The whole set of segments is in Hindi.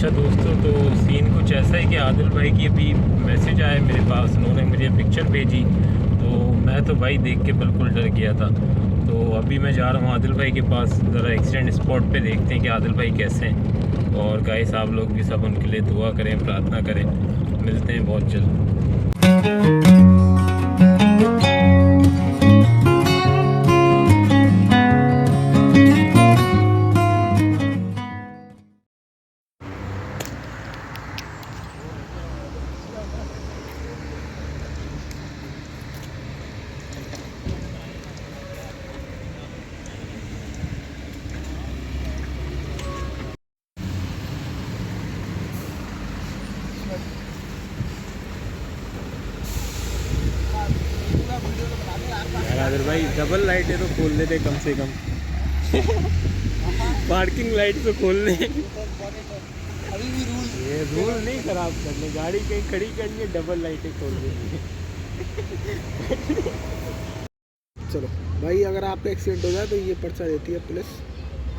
अच्छा दोस्तों, तो सीन कुछ ऐसा है कि आदिल भाई की अभी मैसेज आया मेरे पास, उन्होंने मुझे पिक्चर भेजी। तो मैं तो भाई देख के बिल्कुल डर गया था। तो अभी मैं जा रहा हूँ आदिल भाई के पास, ज़रा एक्सीडेंट स्पॉट पे देखते हैं कि आदिल भाई कैसे हैं। और गाइस आप लोग भी सब उनके लिए दुआ करें, प्रार्थना करें। मिलते हैं बहुत जल्द। आदिल भाई डबल लाइट है तो खोल देते कम से कम। पार्किंग लाइट तो खोल लें। अभी भी ये रूल नहीं खराब करने, गाड़ी कहीं खड़ी करनी है डबल लाइटें खोल देनी। चलो भाई, अगर आपका एक्सीडेंट हो जाए तो ये पर्चा देती है पुलिस,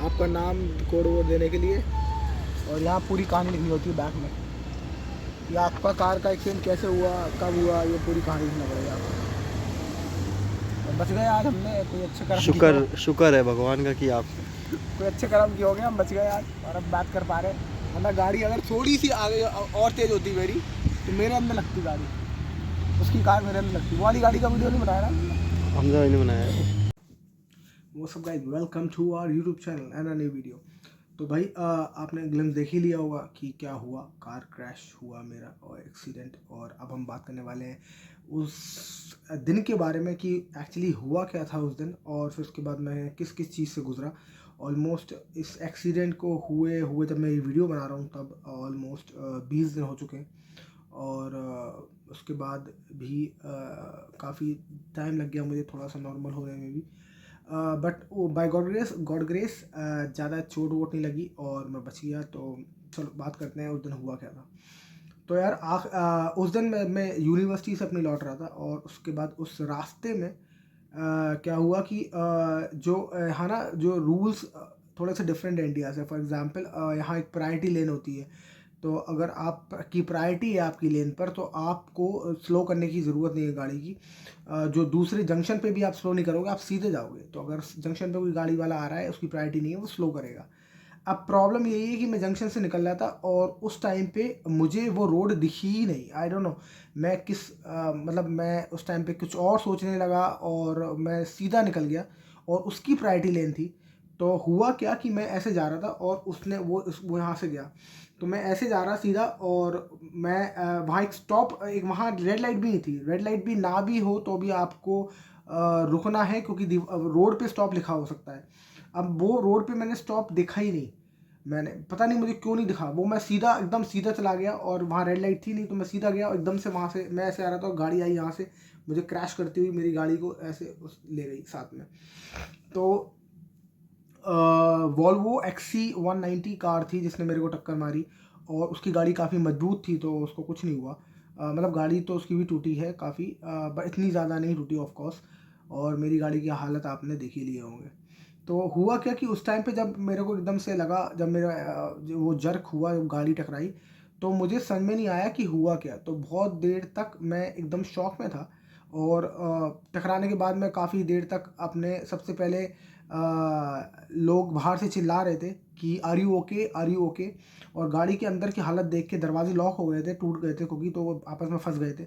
आपका नाम कोड वोड देने के लिए, और यहाँ पूरी कहानी लिखनी होती है बैक में। ये आपका कार का एक्सीडेंट कैसे हुआ, कब हुआ, ये पूरी कहानी लिखना पड़ेगा आपको। और बच गए आज हमने, कोई अच्छे कर्म शुक्र है भगवान का कि आप कोई अच्छे कर्म किए हो गए, हम बच गए आज और अब बात कर पा रहे हैं। वरना गाड़ी अगर थोड़ी सी आगे और तेज़ होती मेरी तो मेरे अंदर लगती गाड़ी, उसकी कार मेरे अंदर लगती। वो वाली गाड़ी का वीडियो नहीं बनाया ना हमने नहीं बनाया। वो सब guys, welcome to our YouTube channel and a new video. तो भाई आपने ग्लिम्स देख ही लिया होगा कि क्या हुआ, कार क्रैश हुआ मेरा और एक्सीडेंट। और अब हम बात करने वाले हैं उस दिन के बारे में कि एक्चुअली हुआ क्या था उस दिन, और फिर उसके बाद मैं किस किस चीज़ से गुजरा। ऑलमोस्ट इस एक्सीडेंट को हुए हुए जब मैं ये वीडियो बना रहा हूँ तब ऑलमोस्ट 20 दिन हो चुके हैं। और उसके बाद भी काफ़ी टाइम लग गया मुझे थोड़ा सा नॉर्मल होने में भी। बट वो बाय गॉड ग्रेस ज़्यादा चोट वोट नहीं लगी और मैं बच गया। तो चलो बात करते हैं उस दिन हुआ क्या था। तो यार उस दिन मैं यूनिवर्सिटी से अपनी लौट रहा था, और उसके बाद उस रास्ते में क्या हुआ कि है ना, जो रूल्स थोड़े से डिफरेंट है इंडिया से। फॉर एग्जांपल यहाँ एक प्रायोरिटी लेन होती है, तो अगर आपकी प्रायोरिटी है आपकी लेन पर तो आपको स्लो करने की ज़रूरत नहीं है गाड़ी की। जो दूसरे जंक्शन पे भी आप स्लो नहीं करोगे, आप सीधे जाओगे। तो अगर जंक्शन पे कोई गाड़ी वाला आ रहा है, उसकी प्रायोरिटी नहीं है, वो स्लो करेगा। अब प्रॉब्लम यही है कि मैं जंक्शन से निकल रहा था और उस टाइम पे मुझे वो रोड दिखी ही नहीं। आई डोंट नो मैं मतलब मैं उस टाइम पे कुछ और सोचने लगा और मैं सीधा निकल गया, और उसकी प्रायोरिटी लेन थी। तो हुआ क्या कि मैं ऐसे जा रहा था और उसने वो यहाँ से गया, तो मैं ऐसे जा रहा सीधा। और मैं वहाँ एक वहाँ रेड लाइट भी नहीं थी। रेड लाइट भी ना भी हो तो भी आपको रुकना है, क्योंकि रोड पे स्टॉप लिखा हो सकता है। अब वो रोड पे मैंने स्टॉप देखा ही नहीं, मैंने पता नहीं मुझे क्यों नहीं दिखा। वो मैं सीधा एकदम सीधा चला गया और वहाँ रेड लाइट थी नहीं, तो मैं सीधा गया और एकदम से वहाँ से मैं ऐसे आ रहा था और गाड़ी आई यहाँ से मुझे क्रैश करती हुई, मेरी गाड़ी को ऐसे ले गई साथ में। तो वॉल्वो XC190 कार थी जिसने मेरे को टक्कर मारी, और उसकी गाड़ी काफ़ी मजबूत थी तो उसको कुछ नहीं हुआ। मतलब गाड़ी तो उसकी भी टूटी है काफ़ी, बट इतनी ज़्यादा नहीं टूटी ऑफ कोर्स। और मेरी गाड़ी की हालत आपने देख ही लिए होंगे। तो हुआ क्या कि उस टाइम पे जब मेरे को एकदम से लगा, जब मेरा जो वो जर्क हुआ, जब गाड़ी टकराई, तो मुझे समझ में नहीं आया कि हुआ क्या। तो बहुत देर तक मैं एकदम शॉक में था। और टकराने के बाद मैं काफ़ी देर तक अपने, सबसे पहले लोग बाहर से चिल्ला रहे थे कि are you okay, are you okay. और गाड़ी के अंदर की हालत देख के, दरवाजे लॉक हो गए थे, टूट गए थे क्योंकि, तो वो आपस में फंस गए थे।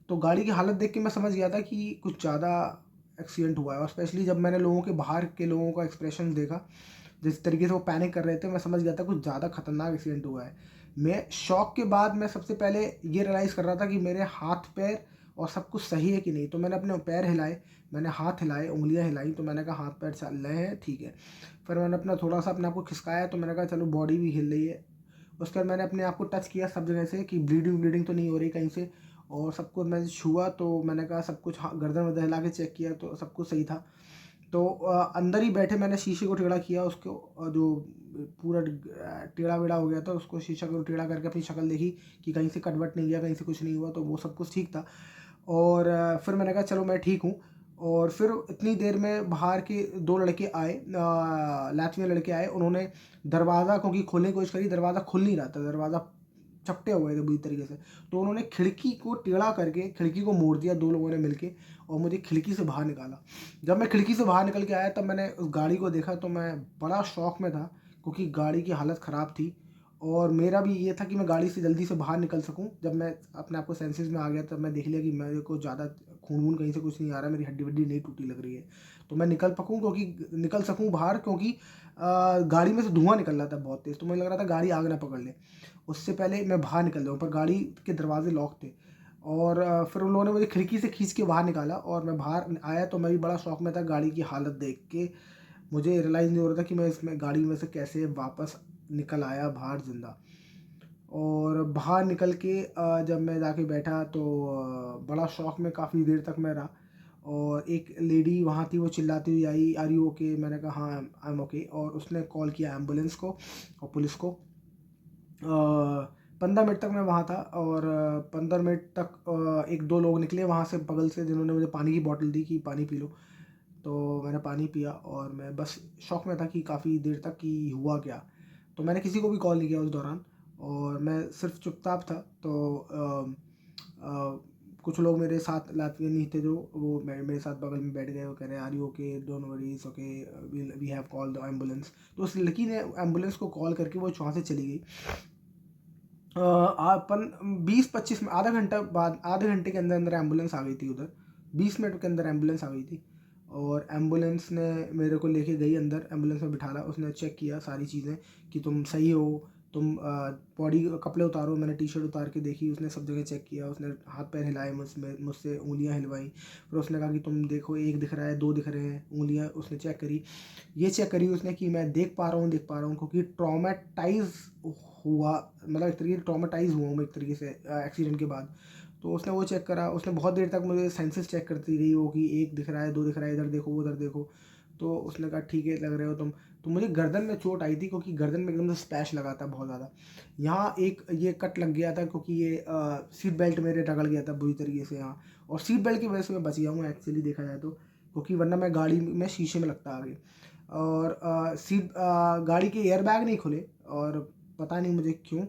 तो गाड़ी की हालत देख के मैं समझ गया था कि कुछ ज़्यादा एक्सीडेंट हुआ है। और स्पेशली जब मैंने बाहर के लोगों का एक्सप्रेशन देखा, जिस तरीके से वो पैनिक कर रहे थे, मैं समझ गया था कुछ ज़्यादा खतरनाक एक्सीडेंट हुआ है। मैं शॉक के बाद मैं सबसे पहले ये रियलाइज़ कर रहा था कि मेरे हाथ पैर और सब कुछ सही है कि नहीं। तो मैंने अपने पैर हिलाए, मैंने हाथ हिलाए, उंगलियां हिलाई, तो मैंने कहा हाथ पैर चल रहे हैं, ठीक है। फिर मैंने थोड़ा सा अपने आप को खिसकाया, तो मैंने कहा चलो बॉडी भी हिल रही है। उसके बाद मैंने अपने आप को टच किया सब जगह से कि ब्लीडिंग तो नहीं हो रही कहीं से। और सबको मैं छुआ तो मैंने कहा सब कुछ, गर्दन वर्दन हिला के चेक किया तो सब कुछ सही था। तो अंदर ही बैठे मैंने शीशे को टेढ़ा किया, उसको जो पूरा टेढ़ा वेढ़ा हो गया था, उसको शीशा को टेढ़ा करके अपनी शक्ल देखी कि कहीं से कटवट नहीं गया, कहीं से कुछ नहीं हुआ, तो वो सब कुछ ठीक था। और फिर मैंने कहा चलो मैं ठीक हूँ। और फिर इतनी देर में बाहर के 2 लड़के आए, लातवियन लड़के आए। उन्होंने दरवाज़ा क्योंकि खोलने की कोशिश करी, दरवाज़ा खुल नहीं रहा था, दरवाज़ा चपटे हुए थे बुरी तरीके से। तो उन्होंने खिड़की को टेढ़ा करके खिड़की को मोड़ दिया 2 लोगों ने मिलके, और मुझे खिड़की से बाहर निकाला। जब मैं खिड़की से बाहर निकल के आया तब मैंने उस गाड़ी को देखा तो मैं बड़ा शौक में था, क्योंकि गाड़ी की हालत ख़राब थी। और मेरा भी ये था कि मैं गाड़ी से जल्दी से बाहर निकल सकूं। जब मैं अपने आप को सेंसेस में आ गया तब मैं देख लिया कि मेरे को ज़्यादा खून वून कहीं से कुछ नहीं आ रहा, मेरी हड्डी वड्डी नहीं टूटी लग रही है, तो मैं निकल सकूं बाहर, क्योंकि गाड़ी में से धुआं निकल रहा था बहुत तेज़। तो मुझे लग रहा था गाड़ी आग ना पकड़ ले, उससे पहले मैं बाहर निकल जाऊँ। पर गाड़ी के दरवाजे लॉक थे, और फिर उन लोगों ने मुझे खिड़की से खींच के बाहर निकाला और मैं बाहर आया। तो मैं भी बड़ा शौक में था। गाड़ी की हालत देख के मुझे रियलाइज़ नहीं हो रहा था कि मैं इसमें गाड़ी में से कैसे वापस निकल आया बाहर ज़िंदा। और बाहर निकल के जब मैं जाके बैठा तो बड़ा शौक में काफ़ी देर तक मैं रहा। और एक लेडी वहाँ थी, वो चिल्लाती हुई आई, आर यू ओके? मैंने कहा हाँ आई एम ओके। और उसने कॉल किया एम्बुलेंस को और पुलिस को। 15 मिनट तक मैं वहाँ था, और 15 मिनट तक 1-2 लोग निकले वहाँ से बगल से, जिन्होंने मुझे पानी की बोतल दी कि पानी पी लो। तो मैंने पानी पिया, और मैं बस शौक में था कि काफ़ी देर तक कि हुआ क्या। तो मैंने किसी को भी कॉल नहीं किया उस दौरान, और मैं सिर्फ चुपचाप था। तो कुछ लोग मेरे साथ लातवियन ही थे, जो वो मेरे साथ बगल में बैठ गए। वो कह रहे हैं are you okay? Don't worry, it's okay, we have call the ambulance. तो उस लड़की ने एम्बुलेंस को कॉल करके वो वहाँ से चली गई। अपन 20-25 में आधे घंटे के अंदर अंदर एम्बुलेंस आ गई थी उधर। 20 मिनट के अंदर एम्बुलेंस आ गई थी, और एम्बुलेंस ने मेरे को लेके गई अंदर, एम्बुलेंस में बिठाला। उसने चेक किया सारी चीज़ें कि तुम सही हो, तुम बॉडी कपड़े उतारो। मैंने टी शर्ट उतार के देखी, उसने सब जगह चेक किया। उसने हाथ पैर हिलाए, मुझसे उंगलियां हिलवाई। फिर उसने कहा कि तुम देखो, 1 दिख रहा है, 2 दिख रहे हैं उंगलियां। उसने चेक करी, ये चेक करी उसने कि मैं देख पा रहा हूँ, क्योंकि ट्रॉमेटाइज हुआ, मतलब एक तरीके से ट्रॉमेटाइज हुआ हूँ एक तरीके से एक्सीडेंट के बाद। तो उसने वो चेक करा। उसने बहुत देर तक मुझे सेंसेस चेक करती रही, वो कि 1 दिख रहा है, 2 दिख रहा है, इधर देखो उधर देखो। तो उसने कहा ठीक है, लग रहे हो तुम। तो मुझे गर्दन में चोट आई थी, क्योंकि गर्दन में एकदम से स्पैश लगा था बहुत ज़्यादा। यहाँ एक ये कट लग गया था, क्योंकि ये सीट बेल्ट मेरे रगड़ गया था बुरी तरीके से यहाँ। और सीट बेल्ट की वजह से मैं बच गया हूँ एक्चुअली देखा जाए तो, क्योंकि वरना मैं गाड़ी में शीशे में लगता आगे। और गाड़ी के एयरबैग नहीं खुले, और पता नहीं मुझे क्यों।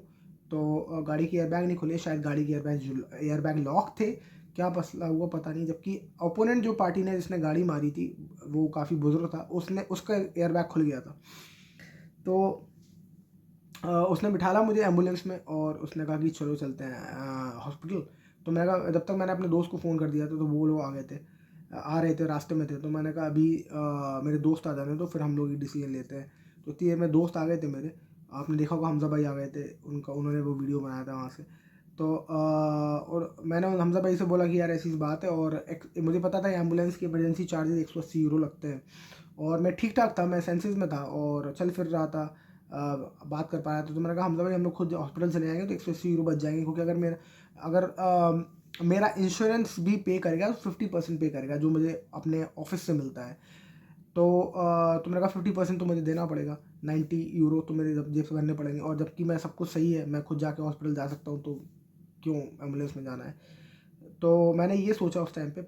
तो गाड़ी के एयरबैग नहीं खुले, शायद गाड़ी के एयरबैग लॉक थे, क्या मसला हुआ पता नहीं। जबकि ओपोनेंट जो पार्टी ने जिसने गाड़ी मारी थी, वो काफ़ी बुजुर्ग था, उसका एयरबैग खुल गया था। तो उसने बिठाला मुझे एम्बुलेंस में, और उसने कहा कि चलो चलते हैं हॉस्पिटल। तो मैं कहा, जब तक मैंने अपने दोस्त को फ़ोन कर दिया था, तो वो लोग आ रहे थे, रास्ते में थे। तो मैंने कहा अभी मेरे दोस्त आ जाने, तो फिर हम लोग ये डिसीजन लेते हैं। तो इतनी देर में दोस्त आ गए थे मेरे, आपने देखा होगा हमजा भाई आ गए थे, उन्होंने वो वीडियो बनाया था वहाँ से। तो और मैंने हमजा भाई से बोला कि यार ऐसी बात है, और मुझे पता था एम्बुलेंस के इमरजेंसी चार्जेस 180 यूरो लगते हैं। और मैं ठीक ठाक था, मैं सेंसेस में था और चल फिर रहा था, बात कर पाया था। तो मैंने कहा हमजा भाई हम लोग खुद हॉस्पिटल चले जाएंगे तो 180 यूरो बच जाएंगे, क्योंकि अगर मेरा इंश्योरेंस भी पे करेगा तो 50% पे करेगा, जो मुझे अपने ऑफिस से मिलता है। तो मैंने कहा 50% तो मुझे देना पड़ेगा, 90 यूरो तो मेरे जेब से भरने पड़ेंगे। और जबकि मैं सब कुछ सही है, मैं खुद जाके हॉस्पिटल जा सकता हूँ, तो क्यों एम्बुलेंस में जाना है। तो मैंने ये सोचा उस टाइम पे,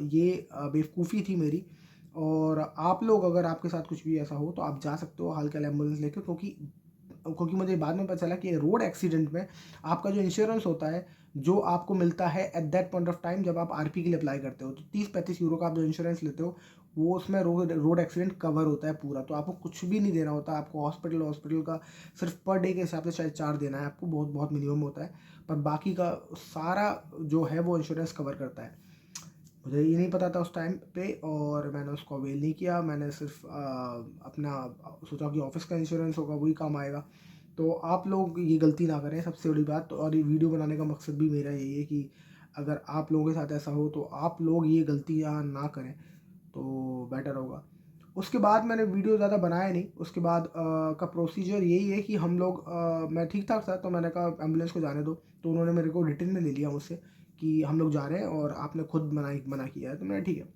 ये बेवकूफ़ी थी मेरी। और आप लोग, अगर आपके साथ कुछ भी ऐसा हो तो आप जा सकते हो हाल के एम्बुलेंस लेके, क्योंकि मुझे बाद में पता चला कि रोड एक्सीडेंट में आपका जो इंश्योरेंस होता है, जो आपको मिलता है at that point of time जब आप आरपी के लिए अप्लाई करते हो, तो 30-35 यूरो का आप जो इंश्योरेंस लेते हो, वो उसमें रोड एक्सीडेंट कवर होता है पूरा। तो आपको कुछ भी नहीं देना होता, आपको हॉस्पिटल का सिर्फ पर डे के हिसाब से शायद 4 देना है आपको, बहुत बहुत मिनिमम होता है। पर बाकी का सारा जो है वो इंश्योरेंस कवर करता है। मुझे ये नहीं पता था उस टाइम पे, और मैंने उसको अवेल नहीं किया। मैंने सिर्फ अपना सोचा कि ऑफिस का इंश्योरेंस होगा, वही काम आएगा। तो आप लोग ये गलती ना करें, सबसे बड़ी बात। तो और ये वीडियो बनाने का मकसद भी मेरा यही है कि अगर आप लोगों के साथ ऐसा हो तो आप लोग ये गलतियाँ ना करें, तो बेटर होगा। उसके बाद मैंने वीडियो ज़्यादा बनाया नहीं। उसके बाद का प्रोसीजर यही है कि हम लोग मैं ठीक ठाक था, तो मैंने कहा एम्बुलेंस को जाने दो। तो उन्होंने मेरे को रिटन में ले लिया मुझसे कि हम लोग जा रहे हैं और आपने खुद मना किया है। तो मैंने ठीक है,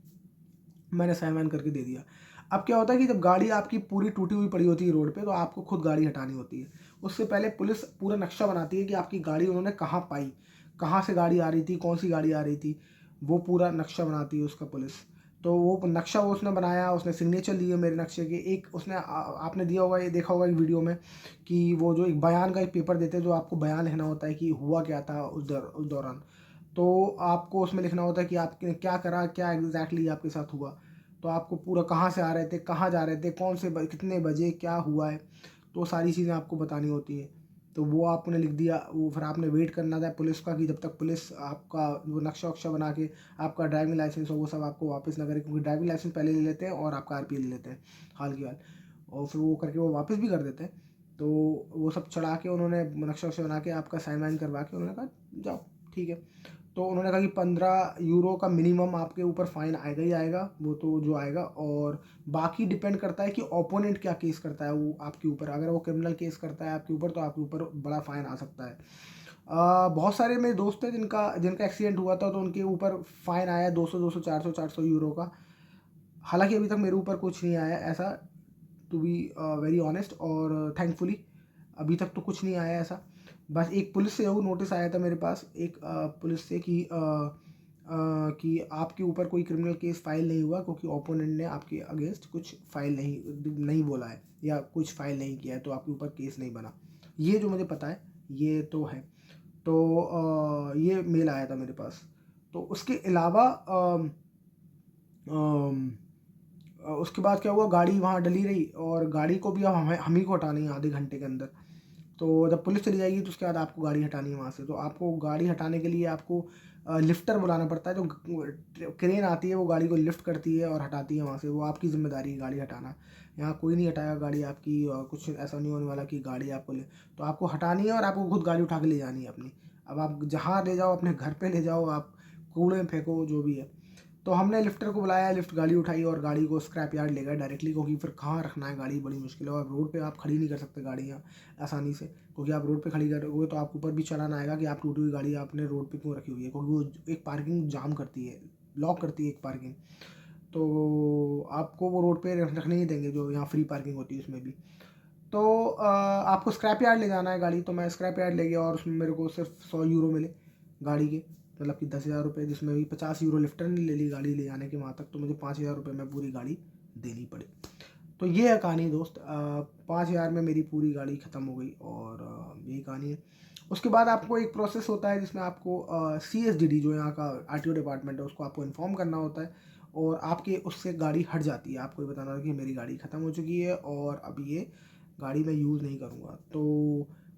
मैंने साइन वाइन करके दे दिया। अब क्या होता है कि जब गाड़ी आपकी पूरी टूटी हुई पड़ी होती है रोड पे, तो आपको खुद गाड़ी हटानी होती है। उससे पहले पुलिस पूरा नक्शा बनाती है कि आपकी गाड़ी उन्होंने कहाँ पाई, कहाँ से गाड़ी आ रही थी, कौन सी गाड़ी आ रही थी। वो पूरा नक्शा बनाती है उसका पुलिस। तो वो नक्शा वो उसने बनाया, उसने सिग्नेचर लिए मेरे नक्शे के। एक उसने आपने दिया होगा, ये देखा होगा एक वीडियो में कि वो जो एक बयान का एक पेपर देते हैं, जो आपको बयान लिखना होता है कि हुआ क्या था उस दौरान। तो आपको उसमें लिखना होता है कि आपने क्या करा, क्या एग्जैक्टली आपके साथ हुआ। तो आपको पूरा कहाँ से आ रहे थे, कहाँ जा रहे थे, कौन से कितने बजे क्या हुआ है, तो सारी चीज़ें आपको बतानी होती है। तो वो आपने लिख दिया, वो फिर आपने वेट करना था पुलिस का कि जब तक पुलिस आपका वो नक्शा वक्शा बना के आपका ड्राइविंग लाइसेंस हो वो सब आपको वापस ना करे, क्योंकि ड्राइविंग लाइसेंस पहले ले लेते हैं और आपका आरपीए ले लेते हैं हाल की हाल, और फिर वो करके वो वापस भी कर देते हैं। तो वो सब चढ़ा के उन्होंने नक्शा वक्शा बना के आपका साइन वाइन करवा के उन्होंने कहा जाओ ठीक है। तो उन्होंने कहा कि 15 यूरो का मिनिमम आपके ऊपर फ़ाइन आएगा ही आएगा, वो तो जो आएगा, और बाकी डिपेंड करता है कि ओपोनेंट क्या केस करता है वो आपके ऊपर। अगर वो क्रिमिनल केस करता है आपके ऊपर तो आपके ऊपर बड़ा फ़ाइन आ सकता है। बहुत सारे मेरे दोस्त हैं जिनका जिनका एक्सीडेंट हुआ था, तो उनके ऊपर फ़ाइन आया 200 400 यूरो का। हालांकि अभी तक मेरे ऊपर कुछ नहीं आया ऐसा, टू बी वेरी ऑनेस्ट, और थैंकफुली अभी तक तो कुछ नहीं आया ऐसा। बस एक पुलिस से वो नोटिस आया था मेरे पास, एक पुलिस से कि आपके ऊपर कोई क्रिमिनल केस फाइल नहीं हुआ क्योंकि ओपोनेंट ने आपके अगेंस्ट कुछ फाइल नहीं बोला है या कुछ फाइल नहीं किया है, तो आपके ऊपर केस नहीं बना। ये जो मुझे पता है ये तो है। तो ये मेल आया था मेरे पास। तो उसके अलावा उसके बाद क्या हुआ, गाड़ी वहाँ डली रही, और गाड़ी को भी अब हम ही को हटानी है आधे घंटे के अंदर। तो जब पुलिस चली जाएगी तो उसके बाद आपको गाड़ी हटानी है वहाँ से। तो आपको गाड़ी हटाने के लिए आपको लिफ्टर बुलाना पड़ता है, जो क्रेन आती है वो गाड़ी को लिफ्ट करती है और हटाती है वहाँ से। वो आपकी जिम्मेदारी है गाड़ी हटाना। यहाँ कोई नहीं हटाएगा गाड़ी आपकी, और कुछ ऐसा नहीं होने वाला कि गाड़ी आपको ले, तो आपको हटानी है और आपको खुद गाड़ी उठा के ले जानी है अपनी। अब आप जहाँ ले जाओ, अपने घर पे ले जाओ, आप कूड़े में फेंको, जो भी है। तो हमने लिफ्टर को बुलाया, लिफ्ट गाड़ी उठाई और गाड़ी को स्क्रैप यार्ड ले गए डायरेक्टली, क्योंकि फिर कहाँ रखना है गाड़ी, बड़ी मुश्किल है। और रोड पे आप खड़ी नहीं कर सकते गाड़ियाँ आसानी से, क्योंकि आप रोड पे खड़ी करोगे तो आपके ऊपर भी चालान आएगा कि आप टूटी हुई गाड़ी आपने रोड पे क्यों रखी हुई है, क्योंकि वो एक पार्किंग जाम करती है, ब्लॉक करती है एक पार्किंग। तो आपको वो रोड पे रखने नहीं देंगे, जो यहाँ फ्री पार्किंग होती है उसमें भी। तो आपको स्क्रैप यार्ड ले जाना है गाड़ी। तो मैं स्क्रैप यार्ड ले गया और उसमें मेरे को सिर्फ 100 यूरो मिले गाड़ी के, मतलब कि 10,000 रुपये, जिसमें भी 50 यूरो लिफ्टर ने ले ली गाड़ी ले जाने के वहाँ तक। तो मुझे 5,000 रुपये में पूरी गाड़ी देनी पड़ी। तो ये है कहानी दोस्त। 5,000 में मेरी पूरी गाड़ी ख़त्म हो गई, और यही कहानी है। उसके बाद आपको एक प्रोसेस होता है जिसमें आपको CSDD, जो यहाँ का RTO डिपार्टमेंट है, उसको आपको इन्फॉर्म करना होता है, और आपके उससे गाड़ी हट जाती है। आपको ये बताना होगा कि मेरी गाड़ी ख़त्म हो चुकी है और अब ये गाड़ी मैं यूज़ नहीं करूँगा। तो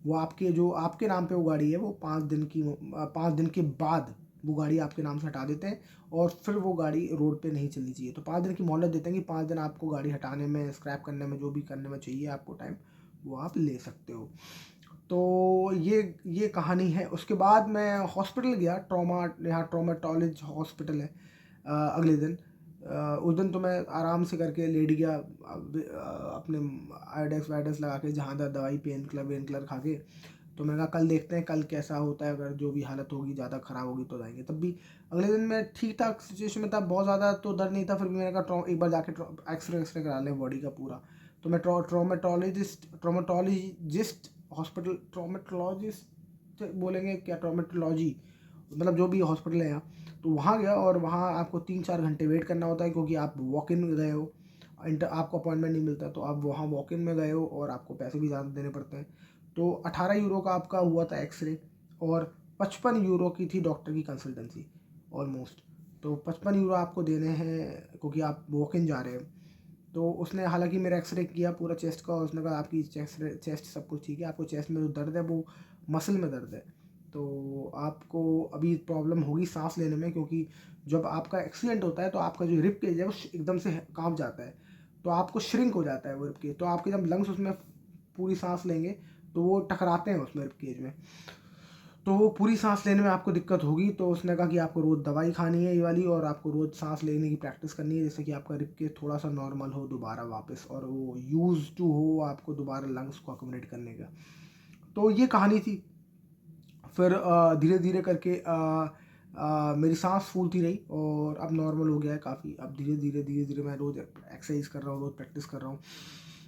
वो आपके नाम पे वो गाड़ी है, वो 5 दिन के बाद वो गाड़ी आपके नाम से हटा देते हैं, और फिर वो गाड़ी रोड पे नहीं चलनी चाहिए। तो 5 दिन की मोहलत देते हैं कि 5 दिन आपको गाड़ी हटाने में, स्क्रैप करने में, जो भी करने में चाहिए आपको टाइम, वो आप ले सकते हो। तो ये कहानी है। उसके बाद मैं हॉस्पिटल गया, यहाँ ट्रोमाटोलॉजी हॉस्पिटल है। अगले दिन उस दिन तो मैं आराम से करके लेट गया, अपने आयोडेक्स वाइडेक्स लगा के, जहाँ दवाई पेन किलर खा के। तो मैंने कहा कल देखते हैं कल कैसा होता है, अगर जो भी हालत होगी ज़्यादा ख़राब होगी तो जाएंगे। तब भी अगले दिन मैं ठीक ठाक सिचुएशन में था, बहुत ज़्यादा तो दर्द नहीं था। फिर भी मैंने कहा एक बार जाके एक्सरे करा लें बॉडी का पूरा। तो मैं ट्रोमाटोलॉजिस्ट हॉस्पिटल, ट्रोमाटोलॉजिस्ट बोलेंगे क्या, ट्रोमाटोलॉजी, मतलब जो भी हॉस्पिटल है यहाँ, तो वहाँ गया। और वहाँ आपको 3-4 घंटे वेट करना होता है, क्योंकि आप वॉक इन में गए हो, आपको अपॉइंटमेंट नहीं मिलता। तो आप वहाँ वॉक इन में गए हो और आपको पैसे भी ज़्यादा देने पड़ते हैं। तो 18 यूरो का आपका हुआ था एक्सरे, और 55 यूरो की थी डॉक्टर की कंसल्टेंसी ऑलमोस्ट। तो 55 यूरो आपको देने हैं क्योंकि आप वॉक इन जा रहे हैं। तो उसने हालांकि मेरा एक्सरे किया पूरा चेस्ट का, और उसने कहा आपकी चेस्ट सब कुछ ठीक है, आपको चेस्ट में जो दर्द है वो मसल में दर्द है। तो आपको अभी प्रॉब्लम होगी सांस लेने में, क्योंकि जब आपका एक्सीडेंट होता है तो आपका जो रिब केज है वो एकदम से कांप जाता है, तो आपको श्रिंक हो जाता है वो रिब केज। तो आपके जब लंग्स उसमें पूरी सांस लेंगे तो वो टकराते हैं उसमें रिब केज में, तो वो पूरी सांस लेने में आपको दिक्कत होगी। तो उसने कहा कि आपको रोज़ दवाई खानी है ये वाली, और आपको रोज़ सांस लेने की प्रैक्टिस करनी है, जैसे कि आपका रिब केज थोड़ा सा नॉर्मल हो दोबारा वापस, और वो यूज़ टू हो आपको दोबारा लंग्स को अकोमोडेट करने का। तो ये कहानी थी। फिर धीरे धीरे करके मेरी सांस फूलती रही और अब नॉर्मल हो गया है काफ़ी। अब धीरे धीरे मैं रोज़ एक्सरसाइज कर रहा हूँ, रोज़ प्रैक्टिस कर रहा हूँ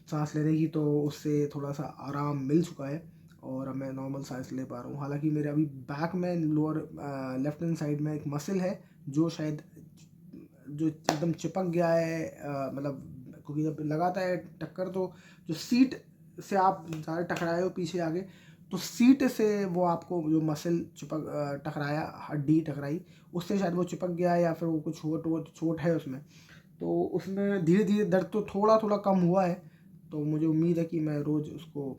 सांस लेने की, तो उससे थोड़ा सा आराम मिल चुका है और अब मैं नॉर्मल सांस ले पा रहा हूँ। हालांकि मेरे अभी बैक में लोअर लेफ्ट हैंड साइड में एक मसल है जो शायद जो एकदम चिपक गया है, मतलब क्योंकि जब लगाता है टक्कर तो जो सीट से आप ज़्यादा टकराए हो पीछे आगे, तो सीट से वो आपको जो मसल टकराया, हड्डी टकराई, उससे शायद वो चिपक गया है या फिर वो कुछ चोट है उसमें। तो उसमें धीरे धीरे दर्द तो थोड़ा थोड़ा कम हुआ है, तो मुझे उम्मीद है कि मैं रोज़ उसको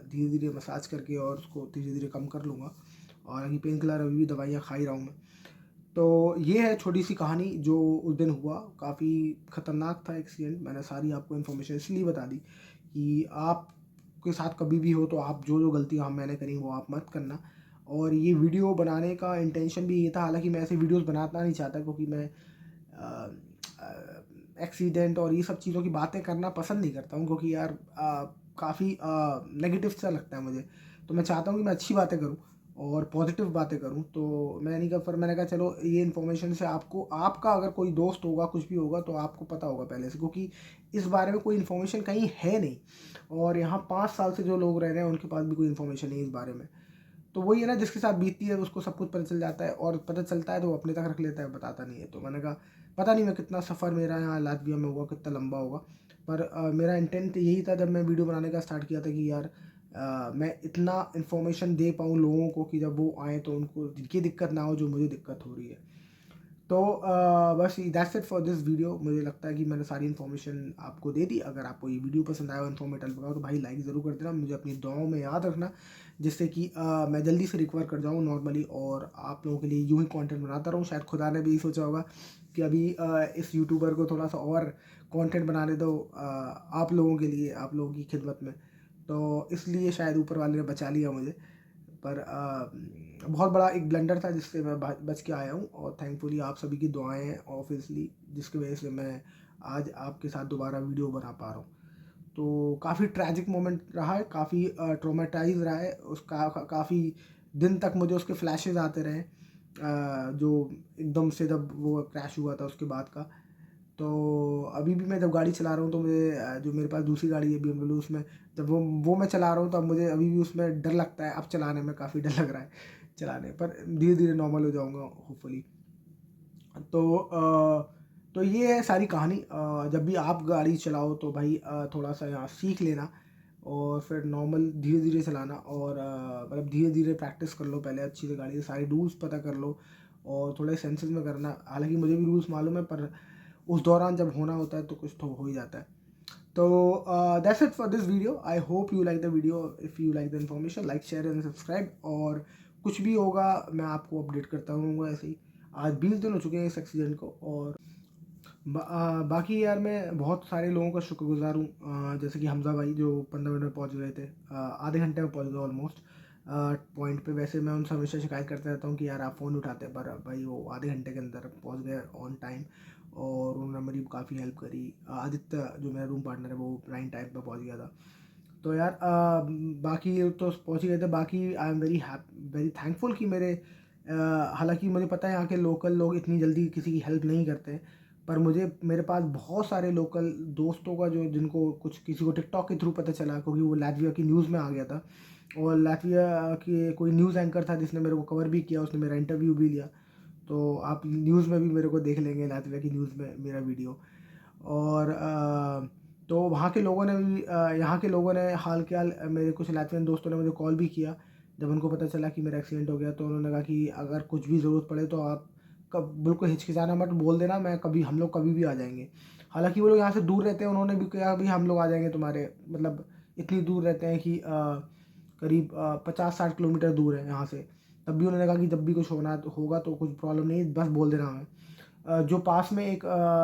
धीरे धीरे मसाज करके और उसको धीरे धीरे कम कर लूँगा। और अभी पेन किलर, अभी भी दवाइयाँ खा ही रहा हूँ मैं। तो ये है छोटी सी कहानी जो उस दिन हुआ। काफ़ी ख़तरनाक था एक्सीडेंट। मैंने सारी आपको इन्फॉर्मेशन इसलिए बता दी कि आपके साथ कभी भी हो तो आप जो गलतियाँ मैंने करी वो आप मत करना। और ये वीडियो बनाने का इंटेंशन भी ये था, हालांकि मैं ऐसे वीडियोस बनाना नहीं चाहता क्योंकि मैं एक्सीडेंट और ये सब चीज़ों की बातें करना पसंद नहीं करता हूँ, क्योंकि यार काफ़ी नेगेटिव सा लगता है मुझे। तो मैं चाहता हूँ कि मैं अच्छी बातें करूँ और पॉजिटिव बातें करूँ। तो मैंने कहा चलो ये इन्फॉर्मेशन से आपको, आपका अगर कोई दोस्त होगा कुछ भी होगा तो आपको पता होगा पहले से, क्योंकि इस बारे में कोई इन्फॉर्मेशन कहीं है नहीं। और यहाँ 5 साल से जो लोग रह रहे हैं उनके पास भी कोई इन्फॉर्मेशन नहीं है इस बारे में। तो वही है ना, जिसके साथ बीतती है उसको सब कुछ पता चल जाता है, और पता चलता है तो वो अपने तक रख लेता है, बताता नहीं है। तो मैंने कहा पता नहीं मैं कितना सफ़र मेरा यहाँ लातविया में हुआ, कितना लंबा होगा, पर मेरा इंटेंट यही था जब मैं वीडियो बनाने का स्टार्ट किया था कि यार मैं इतना इन्फॉर्मेशन दे पाऊँ लोगों को कि जब वो आएँ तो उनको ये दिक्कत ना हो जो मुझे दिक्कत हो रही है। तो बस that's it for this video. मुझे लगता है कि मैंने सारी इन्फॉर्मेशन आपको दे दी। अगर आपको ये वीडियो पसंद आया हो, इन्फॉर्मेटिव लगा हो, तो भाई लाइक ज़रूर कर देना, मुझे अपनी दुआओं में याद रखना, जिससे कि मैं जल्दी से रिकवर कर जाऊँ नॉर्मली और आप लोगों के लिए यूँ ही कंटेंट बनाता रहूँ। शायद खुदा ने भी यही सोचा होगा कि अभी इस यूट्यूबर को थोड़ा सा और कंटेंट बनाने दो आप लोगों के लिए, आप लोगों की खिदमत में। तो इसलिए शायद ऊपर वाले ने बचा लिया मुझे। पर बहुत बड़ा एक ब्लंडर था जिससे मैं बच के आया हूँ, और थैंकफुली आप सभी की दुआएं हैं ऑब्वियसली, जिसकी वजह से मैं आज आपके साथ दोबारा वीडियो बना पा रहा हूँ। तो काफ़ी ट्रैजिक मोमेंट रहा है, काफ़ी ट्रोमेटाइज रहा है उसका, काफ़ी दिन तक मुझे उसके फ्लैशेस आते रहे, जो एकदम से जब वो क्रैश हुआ था उसके बाद का। तो अभी भी मैं जब गाड़ी चला रहा हूँ तो मुझे जो मेरे पास दूसरी गाड़ी है BMW, उसमें जब वो मैं चला रहा हूँ तब मुझे अभी भी उसमें डर लगता है। अब चलाने में काफ़ी डर लग रहा है चलाने पर, धीरे धीरे नॉर्मल हो जाऊँगा होपफुली। तो तो ये है सारी कहानी। जब भी आप गाड़ी चलाओ तो भाई थोड़ा सा यहाँ सीख लेना और फिर नॉर्मल धीरे धीरे चलाना, और मतलब धीरे धीरे प्रैक्टिस कर लो पहले अच्छी से, गाड़ी के सारे रूल्स पता कर लो और थोड़े सेंसेस में करना। हालांकि मुझे भी रूल्स मालूम है, पर उस दौरान जब होना होता है तो कुछ तो हो ही जाता है। तो that's it for this video. I hope you like the video. If you like the information, like share and subscribe, और कुछ भी होगा मैं आपको अपडेट करता रहूँगा ऐसे ही। आज 20 दिन हो चुके हैं इस एक्सीडेंट को, और बाकी यार मैं बहुत सारे लोगों का शुक्रगुजार हूँ, जैसे कि हमज़ा भाई जो 15 मिनट में पहुँच गए थे, आधे घंटे में पहुँच गए ऑलमोस्ट पॉइंट पे। वैसे मैं उनसे हमेशा शिकायत करते रहता हूँ कि यार आप फ़ोन उठाते, पर भाई वो आधे घंटे के अंदर पहुँच गए ऑन टाइम, और उन्होंने मेरी काफ़ी हेल्प करी। आदित्य जो मेरा रूम पार्टनर है वो राइट टाइम पे पहुँच गया था। तो यार बाकी तो पहुँच ही गए थे। बाकी आई एम वेरी थैंकफुल कि मेरे हालांकि मुझे पता है यहाँ के लोकल लोग इतनी जल्दी किसी की हेल्प नहीं करते हैं, पर मेरे पास बहुत सारे लोकल दोस्तों का जो जिनको कुछ किसी को टिकटॉक के थ्रू पता चला, क्योंकि वो लातविया की न्यूज़ में आ गया था, और लातविया के कोई न्यूज़ एंकर था जिसने मेरे को कवर भी किया, उसने मेरा इंटरव्यू भी लिया। तो आप न्यूज़ में भी मेरे को देख लेंगे, लातविया की न्यूज़ में मेरा वीडियो। और तो वहाँ के लोगों ने भी यहाँ के लोगों ने हाल के हाल मेरे कुछ लातवियन दोस्तों ने मुझे कॉल भी किया जब उनको पता चला कि मेरा एक्सीडेंट हो गया। तो उन्होंने कहा कि अगर कुछ भी ज़रूरत पड़े तो आप कब बिल्कुल हिचकिचाना मत, बोल देना, मैं कभी हम लोग कभी भी आ जाएंगे। हालांकि वो लोग यहाँ से दूर रहते हैं, उन्होंने भी कहा भी हम लोग आ जाएंगे तुम्हारे, मतलब इतनी दूर रहते हैं कि करीब 50-60 किलोमीटर दूर है यहाँ से। तब भी उन्होंने कहा कि जब भी कुछ होगा तो कुछ प्रॉब्लम नहीं, बस बोल देना हमें। जो पास में एक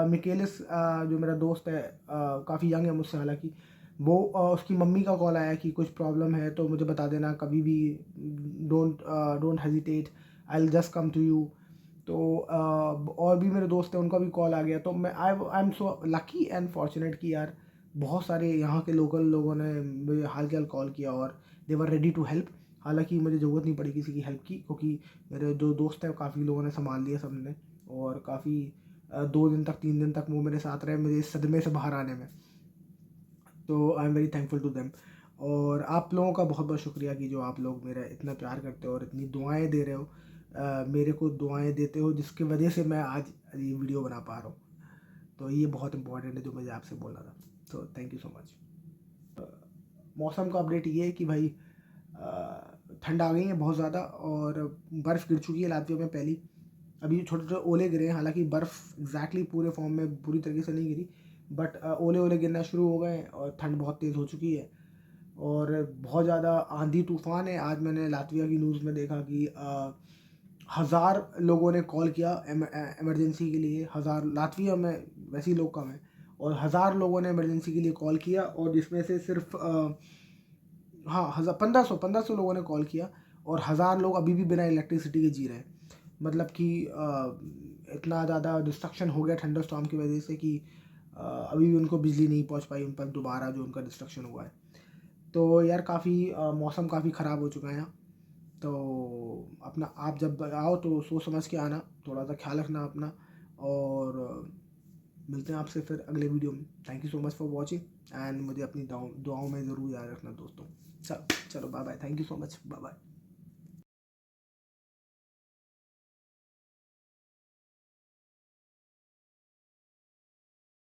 मिकेलिस जो मेरा दोस्त है, काफ़ी यंग है मुझसे हालांकि, वो उसकी मम्मी का कॉल आया कि कुछ प्रॉब्लम है तो मुझे बता देना कभी भी, don't hesitate, I will just come to you. तो और भी मेरे दोस्त हैं उनका भी कॉल आ गया। तो I am so lucky and fortunate कि यार बहुत सारे यहाँ के लोकल लोगों ने मुझे हाल के हाल कॉल किया और दे वर रेडी टू हेल्प। हालांकि मुझे ज़रूरत नहीं पड़ी किसी की हेल्प की, क्योंकि मेरे जो दोस्त हैं काफ़ी लोगों ने संभाल लिया सबने, और काफ़ी 2 दिन तक 3 दिन तक वो मेरे साथ रहे मुझे इस सदमे से बाहर आने में। तो I am very thankful to them. और आप लोगों का बहुत बहुत शुक्रिया कि जो आप लोग मेरा इतना प्यार करते हो और इतनी दुआएं दे रहे हो। मेरे को दुआएं देते हो, जिसकी वजह से मैं आज ये वीडियो बना पा रहा हूँ। तो ये बहुत इंपॉर्टेंट है जो मुझे आपसे बोलना था। तो थैंक यू सो मच। मौसम का अपडेट ये है कि भाई ठंड आ गई है बहुत ज़्यादा, और बर्फ़ गिर चुकी है लातविया में पहली। अभी छोटे छोटे ओले गिरे हैं, हालांकि बर्फ़ एग्जैक्टली पूरे फॉर्म में पूरी तरीके से नहीं गिरी, बट ओले ओले गिरना शुरू हो गए हैं और ठंड बहुत तेज़ हो चुकी है और बहुत ज़्यादा आंधी तूफ़ान है। आज मैंने लातविया की न्यूज़ में देखा कि 1000 लोगों ने कॉल किया इमरजेंसी के लिए। 1000 लातविया में वैसे ही लोग कम हैं, और 1000 लोगों ने इमरजेंसी के लिए कॉल किया, और जिसमें से सिर्फ हाँ 1500 लोगों ने कॉल किया, और 1000 लोग अभी भी बिना इलेक्ट्रिसिटी के जी रहे हैं। मतलब कि इतना ज़्यादा डिस्ट्रक्शन हो गया थंडर स्टॉर्म की वजह से कि अभी भी उनको बिजली नहीं पहुंच पाई उन पर दोबारा, जो उनका डिस्ट्रक्शन हुआ है। तो यार काफ़ी मौसम काफ़ी ख़राब हो चुका है यहाँ। तो अपना आप जब आओ तो सोच समझ के आना, थोड़ा सा ख्याल रखना अपना, और मिलते हैं आपसे फिर अगले वीडियो में। Thank you so much for watching, and मुझे अपनी दुआओं में ज़रूर याद रखना दोस्तों। चलो bye bye, thank you so much, bye bye.